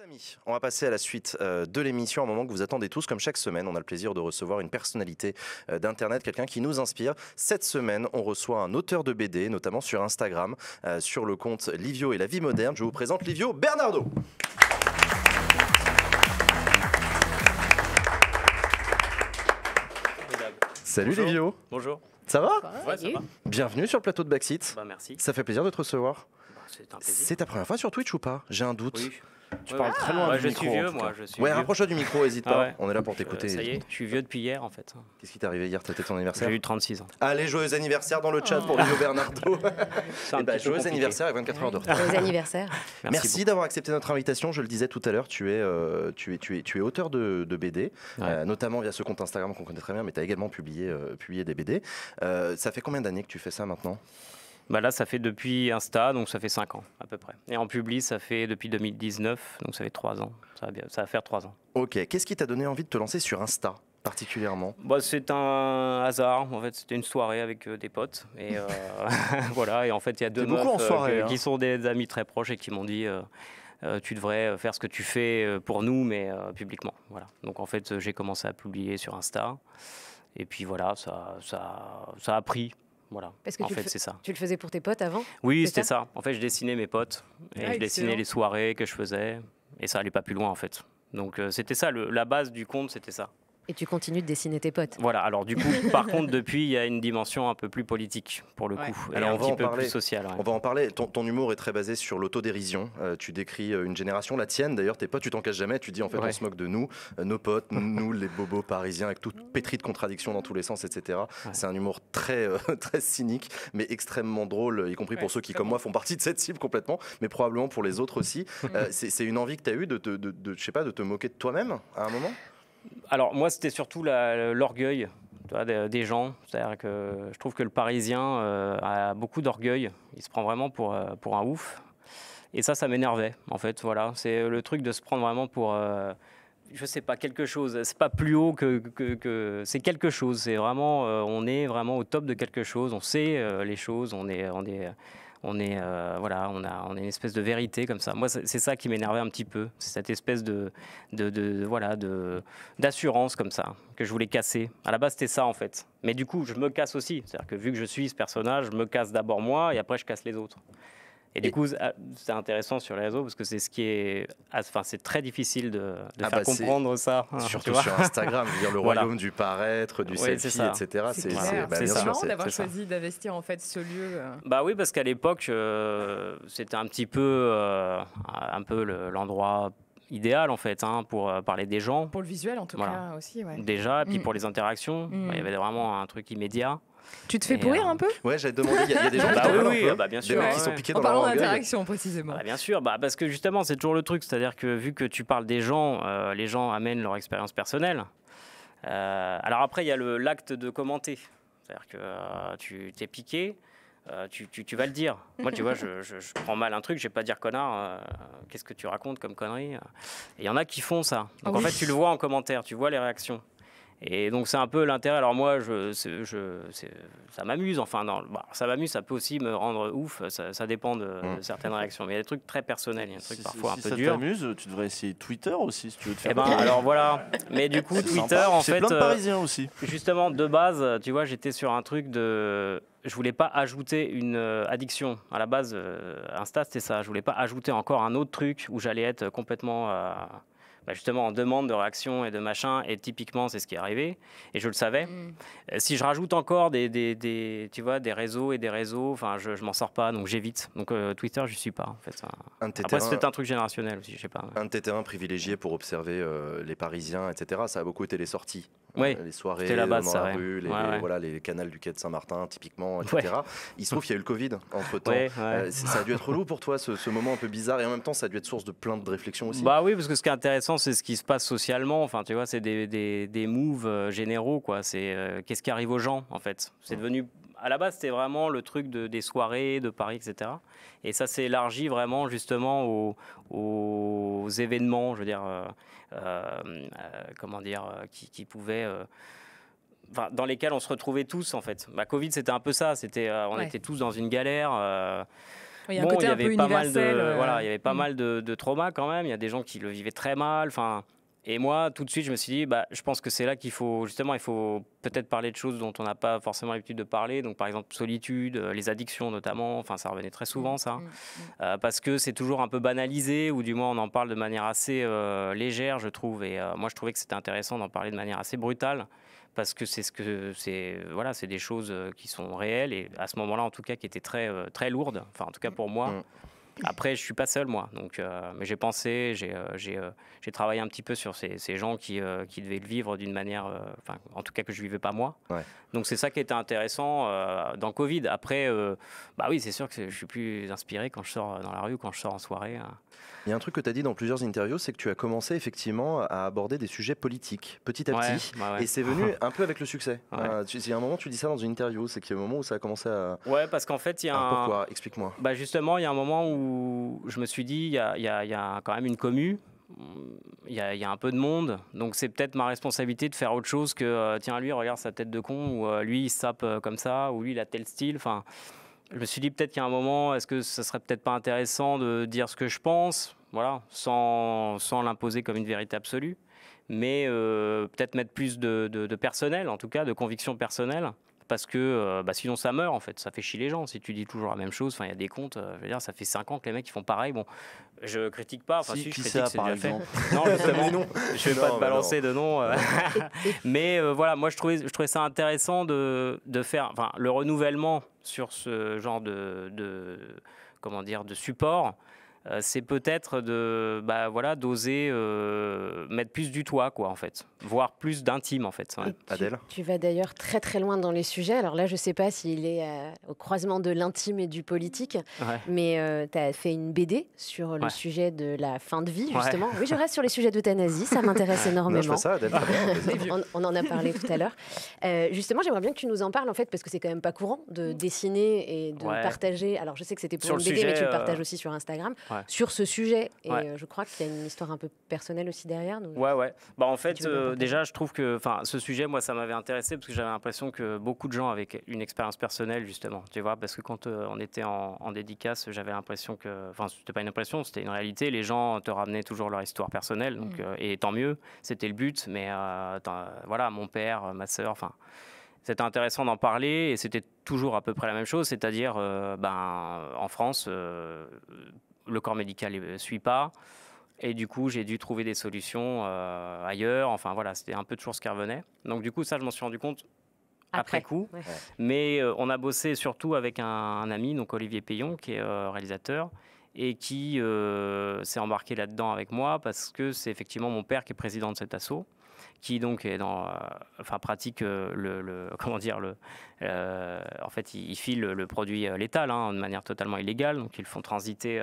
Amis, on va passer à la suite de l'émission, un moment que vous attendez tous. Comme chaque semaine, on a le plaisir de recevoir une personnalité d'Internet, quelqu'un qui nous inspire. Cette semaine, on reçoit un auteur de BD, notamment sur Instagram, sur le compte Livio et la vie moderne. Je vous présente Livio Bernardo. Salut. Bonjour. Livio. Bonjour. Ça va? Ouais, ça va. Bienvenue sur le plateau de Backseat. Merci. Ça fait plaisir de te recevoir. C'est un plaisir. C'est ta première fois sur Twitch ou pas? J'ai un doute. Oui. Tu parles très loin du micro. Je suis vieux, moi. Ouais, rapproche-toi du micro, n'hésite pas. Ouais. On est là pour t'écouter. Ça y est, je suis vieux depuis hier, en fait. Qu'est-ce qui t'est arrivé hier? C'était ton anniversaire? J'ai eu 36 ans. Allez, joyeux anniversaire dans le chat pour Livio Bernardo. Joyeux anniversaire et 24 heures de retard. Joyeux anniversaire. Merci d'avoir accepté notre invitation. Je le disais tout à l'heure, tu es auteur de BD, notamment via ce compte Instagram qu'on connaît très bien, mais tu as également publié des BD. Ça fait combien d'années que tu fais ça maintenant? Là, ça fait depuis Insta, donc ça fait 5 ans à peu près. Et en public, ça fait depuis 2019, donc ça fait 3 ans. Ça va faire 3 ans. Ok, qu'est-ce qui t'a donné envie de te lancer sur Insta particulièrement? C'est un hasard, en fait, c'était une soirée avec des potes. Et voilà, et en fait, il y a deux meufs qui sont des amis très proches et qui m'ont dit... tu devrais faire ce que tu fais pour nous, mais publiquement. Voilà. Donc en fait, j'ai commencé à publier sur Insta. Et puis voilà, ça a pris. Voilà. Parce que c'est ça. Tu le faisais pour tes potes avant? Oui, c'était ça. En fait, je dessinais mes potes. Et je dessinais les soirées que je faisais. Et ça allait pas plus loin, en fait. Donc c'était ça, la base du compte, c'était ça. Et tu continues de dessiner tes potes. Voilà, alors du coup, par contre, depuis, il y a une dimension un peu plus politique, pour le coup, et un petit peu plus sociale. Ouais. On va en parler. Ton humour est très basé sur l'autodérision. Tu décris une génération, la tienne d'ailleurs, tes potes, tu t'en caches jamais, tu dis en fait on se moque de nous, nos potes, nous les bobos parisiens, avec tout pétri de contradictions dans tous les sens, etc. Ouais. C'est un humour très, très cynique, mais extrêmement drôle, y compris pour ceux qui, comme moi, font partie de cette cible complètement, mais probablement pour les autres aussi. C'est une envie que tu as eue de te moquer de toi-même à un moment? Alors moi c'était surtout l'orgueil des gens, c'est-à-dire que je trouve que le Parisien a beaucoup d'orgueil, il se prend vraiment pour un ouf, et ça m'énervait en fait, voilà, c'est le truc de se prendre vraiment pour, je sais pas, quelque chose, c'est pas plus haut que c'est quelque chose, c'est vraiment, on est vraiment au top de quelque chose, on sait les choses, on est une espèce de vérité comme ça. Moi, c'est ça qui m'énervait un petit peu. C'est cette espèce d'assurance comme ça que je voulais casser. À la base, c'était ça en fait. Mais du coup, je me casse aussi. C'est-à-dire que vu que je suis ce personnage, je me casse d'abord moi et après je casse les autres. Et du coup, c'est intéressant sur les réseaux parce que c'est ce qui est... Enfin, c'est très difficile de faire comprendre ça. Surtout sur Instagram, je veux dire, le royaume du paraître, du selfie, etc. C'est marrant d'avoir choisi d'investir en fait ce lieu. Oui, parce qu'à l'époque, c'était un petit peu, l'endroit idéal en fait pour parler des gens. Pour le visuel en tout cas aussi. Ouais. Déjà, et puis pour les interactions, il y avait vraiment un truc immédiat. Tu te fais pourrir un peu? Ouais, j'avais demandé, il y a des gens bien sûr, qui sont piqués dans leur orgueil. En parlant d'interaction précisément. Bien sûr, parce que justement c'est toujours le truc, c'est-à-dire que vu que tu parles des gens, les gens amènent leur expérience personnelle. Alors après il y a l'acte de commenter, c'est-à-dire que tu t'es piqué. Tu vas le dire. Moi, tu vois, je prends mal un truc, je vais pas dire connard, qu'est-ce que tu racontes comme connerie? Et il y en a qui font ça. Donc en fait, tu le vois en commentaire, tu vois les réactions. Et donc c'est un peu l'intérêt. Alors moi, ça m'amuse. Enfin, ça m'amuse. Ça peut aussi me rendre ouf. Ça dépend de certaines réactions. Mais il y a des trucs très personnels. Il y a des trucs parfois un peu durs. Si ça t'amuse, tu devrais essayer Twitter aussi, si tu veux te faire. Alors voilà. Mais du coup, Twitter, en fait, c'est plein de Parisiens aussi. Justement, de base, tu vois, j'étais sur un truc de. Je voulais pas ajouter une addiction. À la base, Insta, c'était ça. Je voulais pas ajouter encore un autre truc où j'allais être complètement. Justement en demande de réaction et de machin, et typiquement c'est ce qui est arrivé et je le savais. Si je rajoute encore des réseaux et des réseaux, enfin je m'en sors pas, donc j'évite. Donc Twitter, je suis pas en fait. Après c'est peut-être un truc générationnel aussi, je sais pas. Un de tes terrains privilégiés pour observer les Parisiens, etc. Ça a beaucoup été les sorties, les soirées dans la rue, les canals du quai de Saint-Martin typiquement, etc. Il se trouve qu'il y a eu le Covid entre temps. Ça a dû être relou pour toi ce moment un peu bizarre, et en même temps ça a dû être source de plein de réflexions aussi. Oui, parce que ce qui est intéressant, c'est ce qui se passe socialement. Enfin, tu vois, c'est des moves généraux, quoi. C'est qu'est-ce qui arrive aux gens, en fait. C'est devenu... À la base, c'était vraiment le truc des soirées, de Paris, etc. Et ça s'est élargi vraiment, justement, aux événements, je veux dire, qui pouvaient... dans lesquels on se retrouvait tous, en fait. Covid, c'était un peu ça. On était tous dans une galère... Il y a un côté un peu universel. Voilà, il y avait pas mal de traumas quand même. Il y a des gens qui le vivaient très mal. Enfin, et moi, tout de suite, je me suis dit, je pense que c'est là qu'il faut justement, il faut peut-être parler de choses dont on n'a pas forcément l'habitude de parler. Donc, par exemple, solitude, les addictions notamment. Enfin, ça revenait très souvent, ça, parce que c'est toujours un peu banalisé, ou du moins on en parle de manière assez légère, je trouve. Et moi, je trouvais que c'était intéressant d'en parler de manière assez brutale. Parce que c'est des choses qui sont réelles et à ce moment-là, en tout cas, qui étaient très, très lourdes. Enfin, en tout cas pour moi. Après, je suis pas seul, moi. Donc, mais j'ai pensé, j'ai travaillé un petit peu sur ces gens qui devaient le vivre d'une manière, en tout cas que je vivais pas moi. Ouais. Donc c'est ça qui était intéressant dans Covid. Après, oui, c'est sûr que je suis plus inspiré quand je sors dans la rue, quand je sors en soirée. Il y a un truc que tu as dit dans plusieurs interviews, c'est que tu as commencé effectivement à aborder des sujets politiques petit à petit, et c'est venu un peu avec le succès. Il y a un moment, tu dis ça dans une interview, c'est qu'il y a un moment où ça a commencé à... Ouais, parce qu'en fait, il y a Pourquoi ? Explique-moi. Justement, il y a un moment où je me suis dit, il y a quand même une commu, il y a un peu de monde, donc c'est peut-être ma responsabilité de faire autre chose que tiens, lui, regarde sa tête de con, ou lui, il se sape comme ça, ou lui, il a tel style. Enfin, je me suis dit peut-être qu'il y a un moment, est-ce que ça serait peut-être pas intéressant de dire ce que je pense, voilà, sans l'imposer comme une vérité absolue, mais peut-être mettre plus de personnel, en tout cas, de conviction personnelle. Parce que sinon ça meurt en fait, ça fait chier les gens si tu dis toujours la même chose. Enfin, il y a des comptes, je veux dire, ça fait 5 ans que les mecs ils font pareil. Bon, je critique pas, enfin si je critique, c'est déjà fait. Non, justement, non. Je vais pas te balancer de nom. Mais voilà, moi je trouvais ça intéressant de faire le renouvellement sur ce genre de support. C'est peut-être d'oser mettre plus du toi, quoi, en fait, voire plus d'intime, en fait. Ouais. Adèle ? Tu vas d'ailleurs très très loin dans les sujets. Alors là, je ne sais pas s'il est au croisement de l'intime et du politique, mais tu as fait une BD sur le sujet de la fin de vie, justement. Oui, je reste sur les sujets d'euthanasie, ça m'intéresse énormément. Non, je fais ça, Adèle. On en a parlé tout à l'heure. Justement, j'aimerais bien que tu nous en parles, en fait, parce que c'est quand même pas courant de dessiner et de partager. Alors, je sais que c'était pour une BD, sujet, mais tu le partages aussi sur Instagram. Sur ce sujet, et je crois qu'il y a une histoire un peu personnelle aussi derrière. Donc, en fait, déjà, je trouve que ce sujet, moi, ça m'avait intéressé parce que j'avais l'impression que beaucoup de gens avaient une expérience personnelle, justement. Tu vois, parce que quand on était en dédicace, j'avais l'impression que... Enfin, c'était pas une impression, c'était une réalité. Les gens te ramenaient toujours leur histoire personnelle, donc, et tant mieux, c'était le but. Mais voilà, mon père, ma sœur, enfin... C'était intéressant d'en parler et c'était toujours à peu près la même chose, c'est-à-dire, en France... le corps médical ne suit pas. Et du coup, j'ai dû trouver des solutions ailleurs. Enfin, voilà, c'était un peu toujours ce qui revenait. Donc, du coup, ça, je m'en suis rendu compte après coup. Ouais. Mais on a bossé surtout avec un ami, donc Olivier Payon, qui est réalisateur, et qui s'est embarqué là-dedans avec moi parce que c'est effectivement mon père qui est président de cet asso, qui donc est pratique en fait, ils filent le produit létal de manière totalement illégale, donc ils le font transiter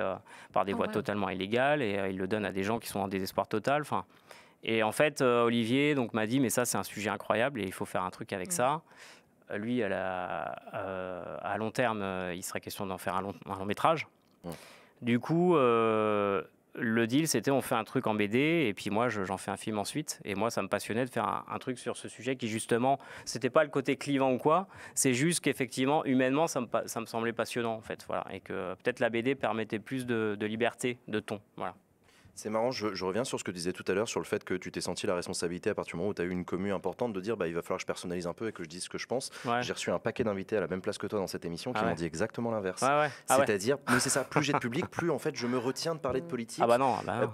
par des voies totalement illégales et ils le donnent à des gens qui sont en désespoir total. Et en fait, Olivier donc m'a dit mais ça c'est un sujet incroyable et il faut faire un truc avec ça. Lui, à long terme, il serait question d'en faire un long métrage. Du coup. Le deal, c'était on fait un truc en BD et puis moi, j'en fais un film ensuite. Et moi, ça me passionnait de faire un truc sur ce sujet qui, justement, c'était pas le côté clivant ou quoi. C'est juste qu'effectivement, humainement, ça me semblait passionnant, en fait. Voilà. Et que peut-être la BD permettait plus de liberté, de ton. Voilà. C'est marrant, je reviens sur ce que tu disais tout à l'heure, sur le fait que tu t'es senti la responsabilité à partir du moment où tu as eu une commu importante de dire il va falloir que je personnalise un peu et que je dise ce que je pense. J'ai reçu un paquet d'invités à la même place que toi dans cette émission qui m'ont dit exactement l'inverse. C'est-à-dire, mais c'est ça, plus j'ai de public, plus en fait je me retiens de parler de politique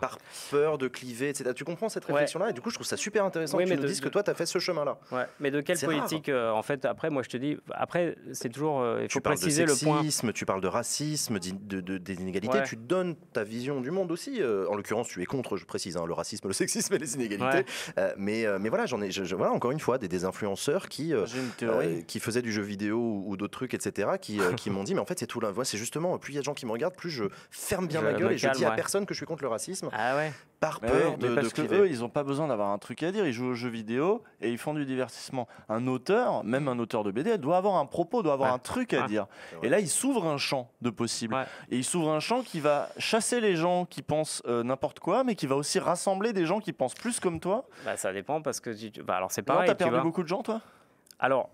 par peur de cliver, etc. Tu comprends cette réflexion-là et du coup je trouve ça super intéressant que tu nous dises que toi tu as fait ce chemin-là. Mais de quelle politique en fait, après moi je te dis, après c'est toujours, il faut préciser le point. Tu parles de racisme, des inégalités, tu donnes ta vision du monde aussi, en l'occurrence tu es contre, je précise, le racisme, le sexisme et les inégalités. Mais voilà, voilà, encore une fois, des influenceurs qui faisaient du jeu vidéo ou d'autres trucs, etc., qui m'ont dit, mais en fait, c'est tout là. C'est justement, plus il y a de gens qui me regardent, plus je ferme bien ma gueule et je dis à personne que je suis contre le racisme. Par peur de parce cliver. Eux, ils n'ont pas besoin d'avoir un truc à dire. Ils jouent aux jeux vidéo et ils font du divertissement. Un auteur, même un auteur de BD, doit avoir un propos, doit avoir un truc à dire. Et là, il s'ouvre un champ de possibles. Et il s'ouvre un champ qui va chasser les gens qui pensent n'importe quoi, mais qui va aussi rassembler des gens qui pensent plus comme toi. Ça dépend parce que alors c'est pareil. T'as perdu beaucoup de gens, toi ? Alors.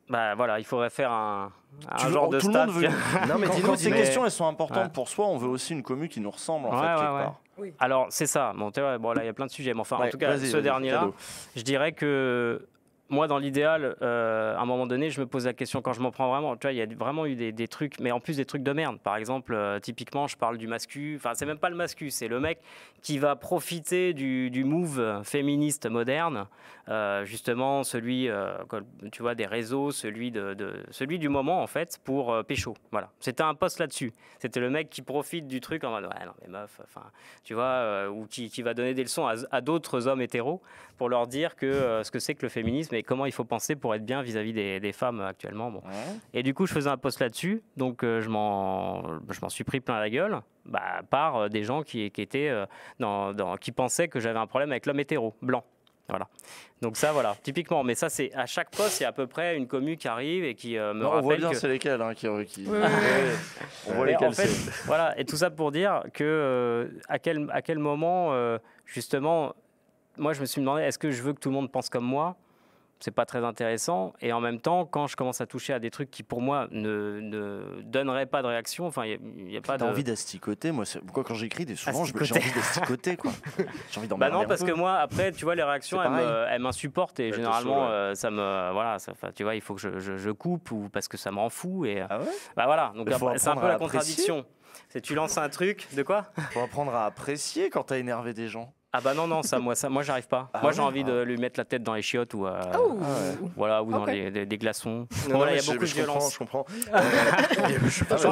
Bah voilà, il faudrait faire un genre de stat. Non mais dis-nous, ces questions elles sont importantes pour soi. On veut aussi une commu qui nous ressemble en fait quelque part. Oui. Alors c'est ça. Bon, là il y a plein de sujets, mais enfin en tout cas ce dernier-là, je dirais que moi, dans l'idéal, à un moment donné, je me pose la question quand je m'en prends vraiment. Tu vois, il y a vraiment eu des trucs, mais en plus des trucs de merde. Par exemple, typiquement, je parle du mascu. Enfin, c'est même pas le mascu, c'est le mec qui va profiter du move féministe moderne, justement celui, tu vois, des réseaux, celui du moment en fait, pour pécho. Voilà. C'était un post là-dessus. C'était le mec qui profite du truc en mode ouais, non mais meuf, enfin, tu vois, ou qui va donner des leçons à d'autres hommes hétéros pour leur dire que ce que c'est que le féminisme et comment il faut penser pour être bien vis-à-vis des femmes actuellement. Bon. Et du coup, je faisais un post là-dessus, donc je m'en suis pris plein la gueule par des gens qui étaient qui pensaient que j'avais un problème avec l'homme hétéro, blanc. Voilà. Donc ça, voilà, typiquement. Mais ça, c'est à chaque poste, il y a à peu près une commu qui arrive et qui me rappelle. On voit bien, c'est lesquels qui... On voit lesquels. En fait, voilà. Et tout ça pour dire que à quel moment, justement, moi, je me suis demandé, est-ce que je veux que tout le monde pense comme moi ? C'est pas très intéressant. Et en même temps, quand je commence à toucher à des trucs qui, pour moi, ne donneraient pas de réaction, enfin, il y a pas de... T'as envie d'asticoter, moi. Pourquoi quand j'écris, souvent, j'ai envie d'asticoter, quoi. J'ai envie d'en non, parce que moi, après, tu vois, les réactions, elles m'insupportent et généralement, ça me... Voilà, tu vois, il faut que je coupe ou parce que ça me rend fou. Et, voilà, donc c'est un peu la contradiction. C'est tu lances un truc, de quoi ? Faut apprendre à apprécier quand t'as énervé des gens. Ah bah non, moi j'arrive pas. Moi j'ai envie de lui mettre la tête dans les chiottes ou voilà, ou dans des glaçons. Voilà, il y a beaucoup de violence. Je comprends.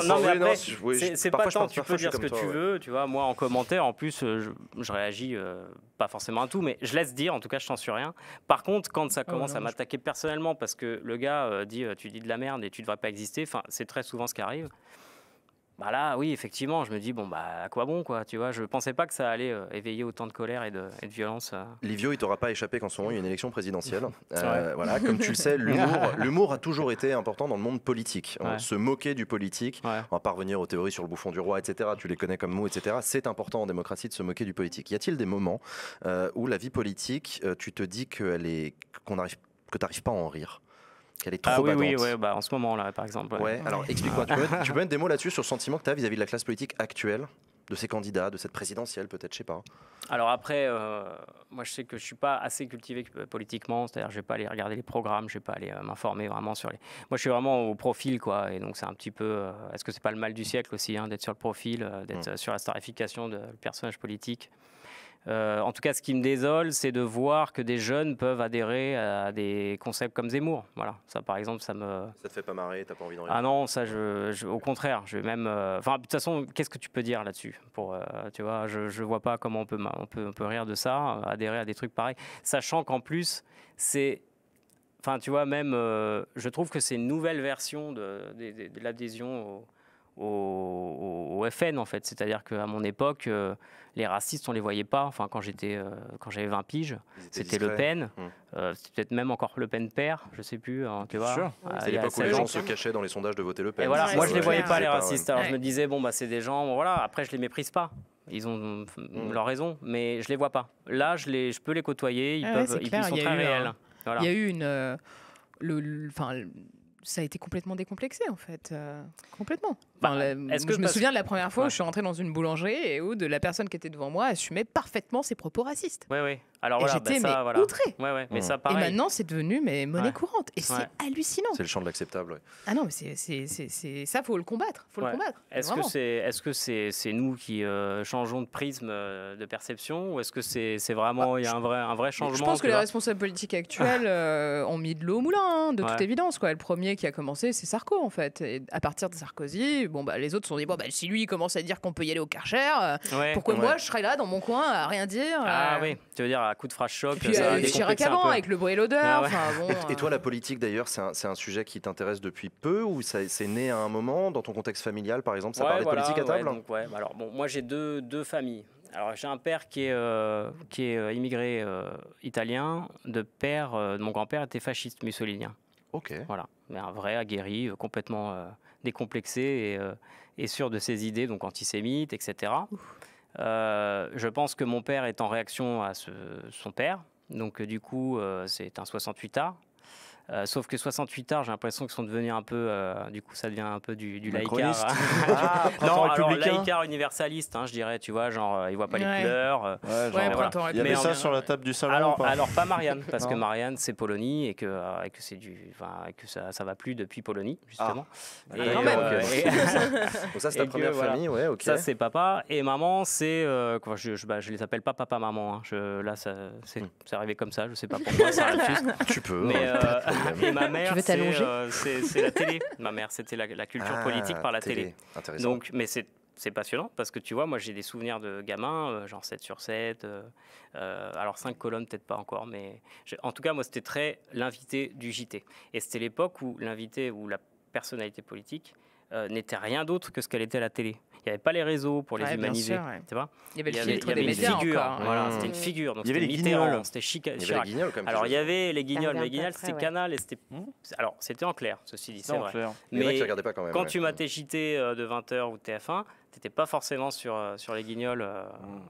Non mais après, c'est pas tant, tu peux dire ce que tu veux, tu vois. Moi en commentaire, en plus, je réagis pas forcément à tout, mais je laisse dire, en tout cas je censure rien. Par contre, quand ça commence à m'attaquer personnellement parce que le gars dit tu dis de la merde et tu devrais pas exister, enfin c'est très souvent ce qui arrive. Bah là, oui, effectivement, je me dis, bon, bah, à quoi bon, quoi, tu vois, je pensais pas que ça allait éveiller autant de colère et de violence. Livio, il t'aura pas échappé qu'en ce moment, il y a une élection présidentielle. Voilà, comme tu le sais, l'humour a toujours été important dans le monde politique. Se moquer du politique, on va pas revenir aux théories sur le bouffon du roi, etc., tu les connais comme mots, etc., c'est important en démocratie de se moquer du politique. Y a-t-il des moments où la vie politique, tu te dis que t'arrives pas à en rire ? Qu'elle est trop badante. Oui, en ce moment-là, par exemple. Ouais, alors explique-moi, tu peux mettre des mots là-dessus sur le sentiment que tu as vis-à-vis de la classe politique actuelle, de ces candidats, de cette présidentielle peut-être, je sais pas. Alors après, moi je sais que je suis pas assez cultivé politiquement, c'est-à-dire je vais pas aller regarder les programmes, je vais pas aller m'informer vraiment sur les... Moi je suis vraiment au profil, quoi, et donc c'est un petit peu... Est-ce que c'est pas le mal du siècle aussi, d'être sur le profil, d'être sur la starification de personnage politique ? En tout cas, ce qui me désole, c'est de voir que des jeunes peuvent adhérer à des concepts comme Zemmour. Voilà, ça par exemple, ça me... Ça te fait pas marrer, t'as pas envie d'en rire ? Ah non, ça, au contraire, je vais même... Enfin, de toute façon, qu'est-ce que tu peux dire là-dessus tu vois, je vois pas comment on peut rire de ça, adhérer à des trucs pareils, sachant qu'en plus, c'est... Enfin, tu vois, même, je trouve que c'est une nouvelle version de l'adhésion au FN en fait, c'est-à-dire qu'à mon époque les racistes on les voyait pas, enfin quand j'avais 20 piges, c'était Le Pen, c'était peut-être même encore Le Pen père, je sais plus, tu vois. C'est l'époque où les gens se cachaient dans les sondages de voter Le Pen. Et voilà, moi je les voyais pas les racistes, alors je me disais bon bah c'est des gens, voilà, après je les méprise pas. Ils ont leur raison, mais je les vois pas. Là, je peux les côtoyer, ils sont très réels. Il y a eu ça a été complètement décomplexé en fait, complètement. Je me souviens de la première fois où je suis rentrée dans une boulangerie et où la personne qui était devant moi assumait parfaitement ses propos racistes. Oui. Alors et j'étais outrée. Mais ça, pareil. Et maintenant, c'est devenu monnaie courante. Et c'est hallucinant. C'est le champ de l'acceptable. Ouais. Ah non, mais c'est ça, faut le combattre. Faut le combattre. Est-ce que c'est nous qui changeons de prisme de perception, ou est-ce que c'est vraiment il y a un vrai changement? Je pense que les responsables politiques actuels ont mis de l'eau au moulin, de toute évidence. Le premier qui a commencé, c'est Sarko en fait. Et à partir de Sarkozy, les autres se sont dit si lui il commence à dire qu'on peut y aller au Karcher, pourquoi moi je serais là dans mon coin à rien dire? Ah oui, tu veux dire à coup de phrase choc. Et puis Chirac avant avec le bruit et l'odeur. Et toi, la politique d'ailleurs, c'est un sujet qui t'intéresse depuis peu, ou c'est né à un moment dans ton contexte familial par exemple, ça parlait de politique à table? Alors moi j'ai deux familles. Alors j'ai un père qui est immigré italien, mon grand-père était fasciste mussolinien. Ok. Voilà, mais un vrai aguerri, complètement décomplexé et sûr de ses idées, donc antisémite, etc. Je pense que mon père est en réaction à son père, donc du coup c'est un 68A. Sauf que 68 Art, j'ai l'impression qu'ils sont devenus un peu, du coup, ça devient un peu du laïcart. Non, alors laïcart universaliste, hein, je dirais, tu vois, genre, ils voient pas les couleurs. Il y avait ça sur la table du salon. Alors pas Marianne, parce que Marianne, c'est Polonie et que c'est que ça va plus depuis Polonie, justement. Et quand même. Donc ça, c'est ta première famille, ouais, ok. Ça, c'est papa. Et maman, c'est, je les appelle pas papa, maman. Hein. Là, c'est arrivé comme ça, je sais pas pourquoi. Tu peux. Mais et ma mère, c'est la télé. Ma mère, c'était la culture politique par la télé. Intéressant. Donc, mais c'est passionnant parce que tu vois, moi j'ai des souvenirs de gamin, genre 7 sur 7, alors 5 colonnes peut-être pas encore, mais en tout cas moi c'était très l'invité du JT. Et c'était l'époque où l'invité ou la personnalité politique n'était rien d'autre que ce qu'elle était à la télé. Il n'y avait pas les réseaux pour les humaniser. Sûr, ouais. Tu vois, il y avait le filtre des médias encore. Voilà, c'était une figure. Donc il y avait les Mitterrand, c'était Chirac. Il y avait les Guignols comme alors il y avait les Guignols, mais les Guignols c'était Canal et c'était. Alors c'était en clair, ceci dit, c'est vrai. Mais pas quand même, quand tu matais JT de 20h ou TF1, t'étais pas forcément sur les Guignols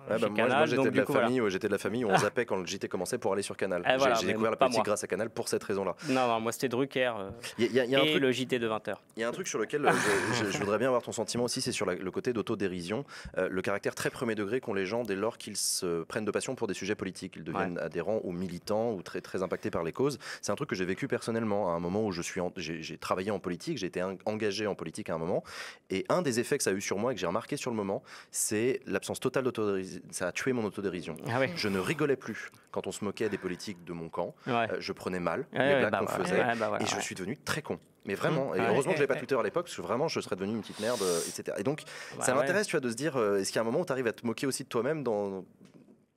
chez Canal. Moi j'étais de la famille où on zappait quand le JT commençait pour aller sur Canal. J'ai découvert la politique grâce à Canal pour cette raison-là. Non, moi c'était Drucker et le JT de 20h. Il y a un truc sur lequel je voudrais bien avoir ton sentiment aussi, c'est sur le côté d'autodérision, le caractère très premier degré qu'ont les gens dès lors qu'ils se prennent de passion pour des sujets politiques. Ils deviennent adhérents ou militants ou très, très impactés par les causes. C'est un truc que j'ai vécu personnellement à un moment où j'ai travaillé en politique, j'ai été engagé en politique à un moment. Et un des effets que ça a eu sur moi et que j'ai remarqué sur le moment, c'est l'absence totale d'autodérision. Ça a tué mon autodérision. Je ne rigolais plus quand on se moquait des politiques de mon camp. Je prenais mal les blagues qu'on faisait et je suis devenu très con. Mais vraiment, et heureusement que je n'avais pas Twitter à l'époque, parce que vraiment, je serais devenu une petite merde, etc. Et donc, ça m'intéresse, tu vois, de se dire, est-ce qu'il y a un moment où tu arrives à te moquer aussi de toi-même dans,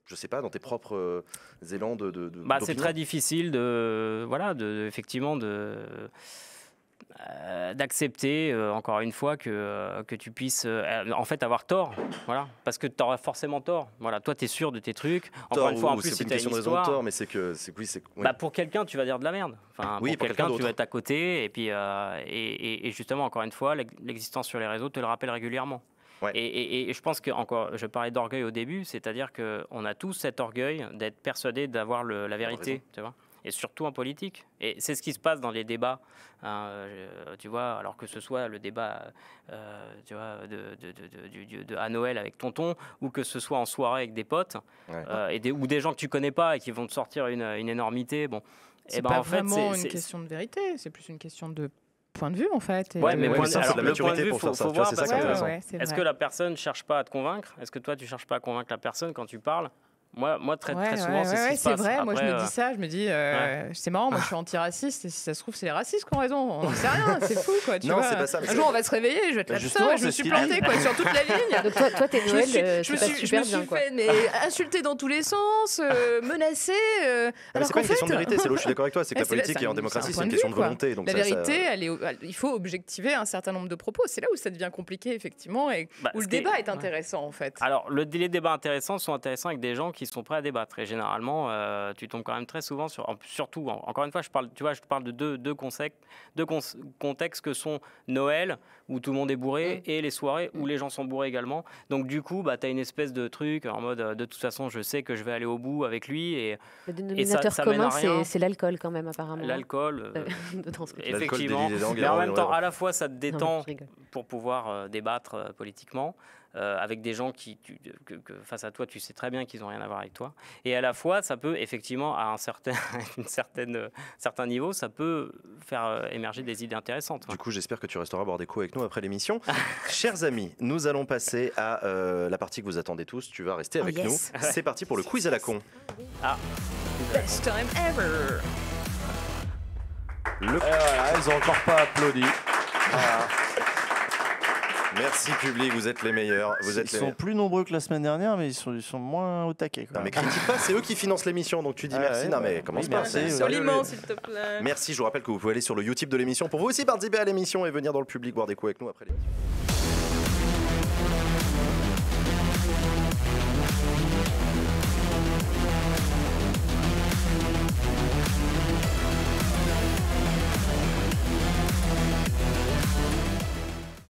je sais pas, dans tes propres élans c'est très difficile effectivement d'accepter encore une fois que tu puisses en fait avoir tort, voilà, parce que tu auras forcément tort. Voilà, toi tu es sûr de tes trucs. Encore une fois, en plus, c'est une question de raison de tort, mais pour quelqu'un tu vas dire de la merde. Enfin, pour quelqu'un tu vas être à côté et puis et justement encore une fois l'existence sur les réseaux te le rappelle régulièrement. Ouais. Et je pense que je parlais d'orgueil au début, c'est-à-dire qu'on a tous cet orgueil d'être persuadé d'avoir la vérité, tu vois. Et surtout en politique. Et c'est ce qui se passe dans les débats, tu vois, alors que ce soit le débat tu vois, à Noël avec tonton, ou que ce soit en soirée avec des potes, ou des gens que tu connais pas et qui vont te sortir une énormité. Bon. C'est pas vraiment une question de vérité, c'est plus une question de point de vue en fait. Ouais, mais c'est la maturité pour faire ça. Faut voir, c'est ça qui est intéressant. Est-ce que la personne cherche pas à te convaincre? Est-ce que toi tu cherches pas à convaincre la personne quand tu parles? Moi très souvent, c'est ce qui se passe. C'est vrai, moi je me dis ça, je me dis, c'est marrant, moi je suis antiraciste, et si ça se trouve, c'est les racistes qui ont raison, on n'en sait rien, c'est fou quoi. Tu vois, c'est pas ça. Un jour on va se réveiller, je vais être là, putain, je me suis planté quoi, sur toute la ligne. Donc toi t'es Noël, je me suis fait insulter dans tous les sens, menacé. C'est pas une question de vérité, c'est là où je suis d'accord avec toi, c'est que la politique et en démocratie, c'est une question de volonté. La vérité, il faut objectiver un certain nombre de propos, c'est là où ça devient compliqué effectivement, et où le débat est intéressant en fait. Alors les débats intéressants sont intéressants avec des gens qui sont prêts à débattre. Et généralement, tu tombes quand même très souvent surtout, encore une fois, je parle de deux contextes que sont Noël, où tout le monde est bourré, et les soirées où les gens sont bourrés également. Donc du coup, tu as une espèce de truc en mode, de toute façon, je sais que je vais aller au bout avec lui. Et, le dénominateur commun, c'est l'alcool quand même, apparemment. L'alcool, effectivement. Mais en même temps, à la fois, ça te détend pour pouvoir débattre politiquement. Avec des gens que face à toi, tu sais très bien qu'ils n'ont rien à voir avec toi. Et à la fois, ça peut effectivement, à un certain niveau, ça peut faire émerger des idées intéressantes. Du coup, j'espère que tu resteras boire des coups avec nous après l'émission. Chers amis, nous allons passer à la partie que vous attendez tous. Tu vas rester avec nous. C'est parti pour le quiz à la con. Best time ever. Voilà, ils n'ont encore pas applaudi. Voilà. Merci public, vous êtes les meilleurs. Ils sont plus nombreux que la semaine dernière, mais ils sont moins au taquet. Non mais critique pas, c'est eux qui financent l'émission, donc tu dis merci. Non mais commence pas. Soliment, s'il te plaît. Merci, je vous rappelle que vous pouvez aller sur le YouTube de l'émission pour vous aussi participer à l'émission et venir dans le public boire des coups avec nous après l'émission.